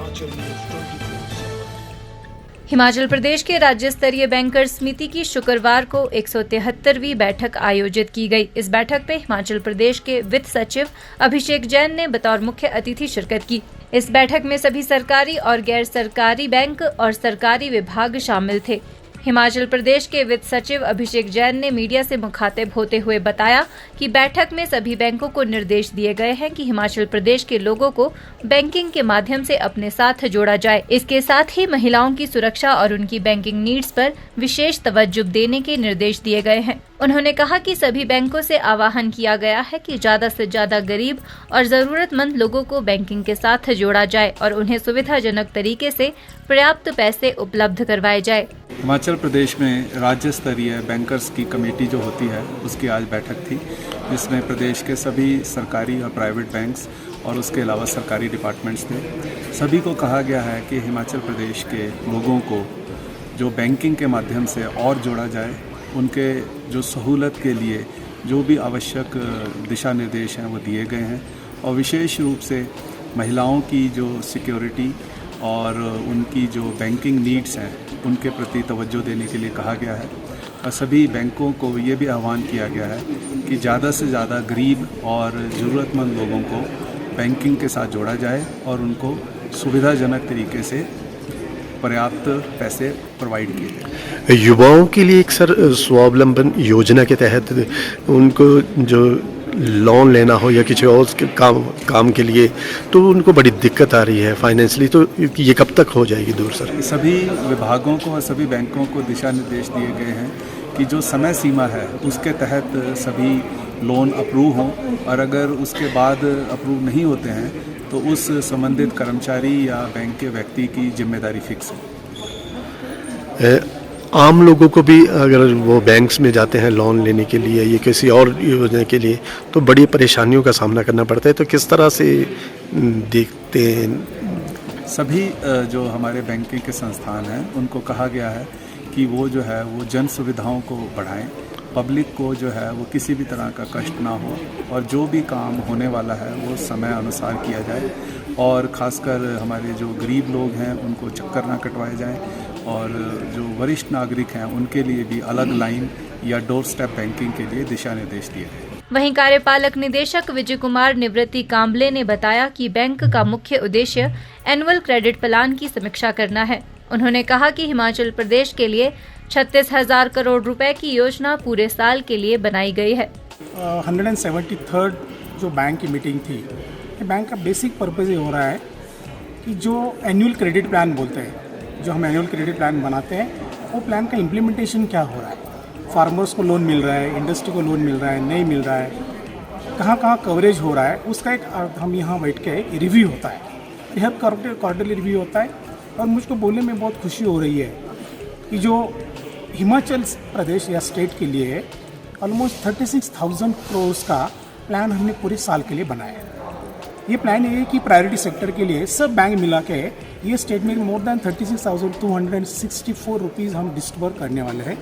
Himachal news 24/7। Himachal Pradesh के राज्य स्तरीय बैंकर्स समिति की शुक्रवार को 173वीं बैठक आयोजित की गई। इस बैठक में हिमाचल प्रदेश के वित्त सचिव अभिषेक जैन ने बतौर मुख्य अतिथि शिरकत की। इस बैठक में सभी सरकारी और गैर सरकारी बैंक और सरकारी विभाग शामिल थे। हिमाचल प्रदेश के वित्त सचिव अभिषेक जैन ने मीडिया से मुखातिब होते हुए बताया कि बैठक में सभी बैंकों को निर्देश दिए गए हैं कि हिमाचल प्रदेश के लोगों को बैंकिंग के माध्यम से अपने साथ जोड़ा जाए। इसके साथ ही महिलाओं की सुरक्षा और उनकी बैंकिंग नीड्स पर विशेष तवज्जो देने के निर्देश दिए गए हैं। उन्होंने कहा कि सभी बैंकों से आह्वान किया गया है कि ज्यादा से ज्यादा गरीब और जरूरतमंद लोगों को बैंकिंग के साथ जोड़ा जाए और उन्हें सुविधाजनक तरीके से पर्याप्त पैसे उपलब्ध करवाए जाए। हिमाचल प्रदेश में राज्य स्तरीय बैंकर्स की कमेटी जो होती है उसकी आज बैठक थी, जिसमें प्रदेश के सभी सरकारी और प्राइवेट बैंक्स और उसके अलावा सरकारी डिपार्टमेंट्स थे। सभी को कहा गया है कि हिमाचल प्रदेश के लोगों को जो बैंकिंग के माध्यम से और जोड़ा जाए, उनके जो सहूलत के लिए जो भी आवश्यक दिशा निर्देश हैं वो दिए गए हैं और विशेष रूप से महिलाओं की जो सिक्योरिटी और उनकी जो बैंकिंग नीड्स हैं उनके प्रति तवज्जो देने के लिए कहा गया है। और सभी बैंकों को ये भी आह्वान किया गया है कि ज़्यादा से ज़्यादा गरीब और ज़रूरतमंद लोगों को बैंकिंग के साथ जोड़ा जाए और उनको सुविधाजनक तरीके से पर्याप्त पैसे प्रोवाइड किए जाए। युवाओं के लिए एक सर स्वावलंबन योजना के तहत उनको जो लोन लेना हो या किसी और काम के लिए तो उनको बड़ी दिक्कत आ रही है फाइनेंशियली, तो ये कब तक हो जाएगी दूर सर? सभी विभागों को और सभी बैंकों को दिशा निर्देश दिए गए हैं कि जो समय सीमा है उसके तहत सभी लोन अप्रूव हों और अगर उसके बाद अप्रूव नहीं होते हैं तो उस संबंधित कर्मचारी या बैंक के व्यक्ति की जिम्मेदारी फिक्स है। आम लोगों को भी अगर वो बैंक्स में जाते हैं लोन लेने के लिए या किसी और योजना के लिए तो बड़ी परेशानियों का सामना करना पड़ता है, तो किस तरह से देखते हैं? सभी जो हमारे बैंकिंग के संस्थान हैं उनको कहा गया है कि वो जो है वो जन सुविधाओं को बढ़ाएं, पब्लिक को जो है वो किसी भी तरह का कष्ट ना हो और जो भी काम होने वाला है वो समय अनुसार किया जाए और ख़ासकर हमारे जो गरीब लोग हैं उनको चक्कर ना कटवाए जाएं और जो वरिष्ठ नागरिक हैं उनके लिए भी अलग लाइन या डोर स्टेप बैंकिंग के लिए दिशा निर्देश दिए गए। वहीं कार्यपालक निदेशक विजय कुमार निवृत्ति काम्बले ने बताया कि बैंक का मुख्य उद्देश्य एनुअल क्रेडिट प्लान की समीक्षा करना है। उन्होंने कहा कि हिमाचल प्रदेश के लिए 36,000 करोड़ रुपए की योजना पूरे साल के लिए बनाई गई है। 173rd जो बैंक की मीटिंग थी, बैंक का बेसिक पर्पज़ ये हो रहा है कि जो एनुअल क्रेडिट प्लान बोलते हैं, जो हम एनुअल क्रेडिट प्लान बनाते हैं, वो प्लान का इम्प्लीमेंटेशन क्या हो रहा है, फार्मर्स को लोन मिल रहा है, इंडस्ट्री को लोन मिल रहा है, नहीं मिल रहा है, कहाँ कहाँ कवरेज हो रहा है, उसका एक हम यहाँ बैठ के रिव्यू होता है, यह क्वार्टरली रिव्यू होता है। और मुझको बोलने में बहुत खुशी हो रही है कि जो हिमाचल प्रदेश या स्टेट के लिए ऑलमोस्ट 36,000 करोड़ का प्लान हमने पूरे साल के लिए बनाया है। ये प्लान ये है कि प्रायोरिटी सेक्टर के लिए सब बैंक मिला के ये स्टेट में मोर देन 36,264 रुपीज़ हम डिस्ट्रीब्यूट करने वाले हैं।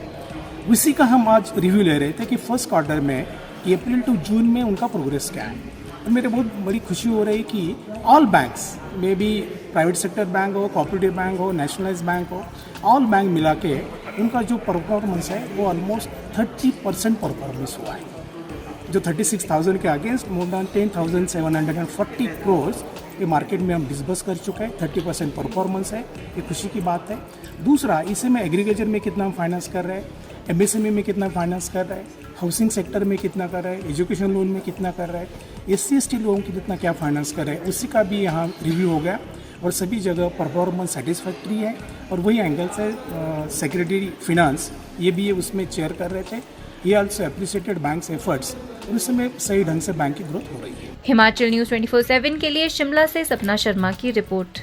उसी का हम आज रिव्यू ले रहे थे कि फर्स्ट क्वार्टर में अप्रैल टू जून में उनका प्रोग्रेस क्या है। और मेरे बहुत बड़ी खुशी हो रही कि ऑल बैंक्स में भी प्राइवेट सेक्टर बैंक हो, कोऑपरेटिव बैंक हो, नेशनलाइज बैंक हो, ऑल बैंक मिला के उनका जो परफॉर्मेंस है वो ऑलमोस्ट 30% परफॉर्मेंस हुआ है। जो 36,000 के अगेंस्ट मोर देन 10,740 करोड़ ये मार्केट में हम डिस्बर्स कर चुके हैं। 30% परफॉर्मेंस है, ये खुशी की बात है। दूसरा, इसे में एग्रीकल्चर में कितना हम फाइनेंस कर रहे हैं, एमएसएमई में कितना फाइनेंस कर रहे हैं, हाउसिंग सेक्टर में कितना कर रहे हैं, एजुकेशन लोन में कितना कर रहे हैं, SC/ST लोगों की कितना क्या फाइनेंस कर रहे हैं, उसी का भी यहाँ रिव्यू हो गया और सभी जगह परफॉर्मेंस सेटिस्फैक्ट्री है। और वही एंगल से सेक्रेटरी फिनांस ये भी उसमें चेयर कर रहे थे, ये आल्सो एप्रिशिएटेड बैंक्स एफर्ट्स, और उसमें सही ढंग से बैंक की ग्रोथ हो रही है। हिमाचल न्यूज़ 24/7 के लिए शिमला से सपना शर्मा की रिपोर्ट।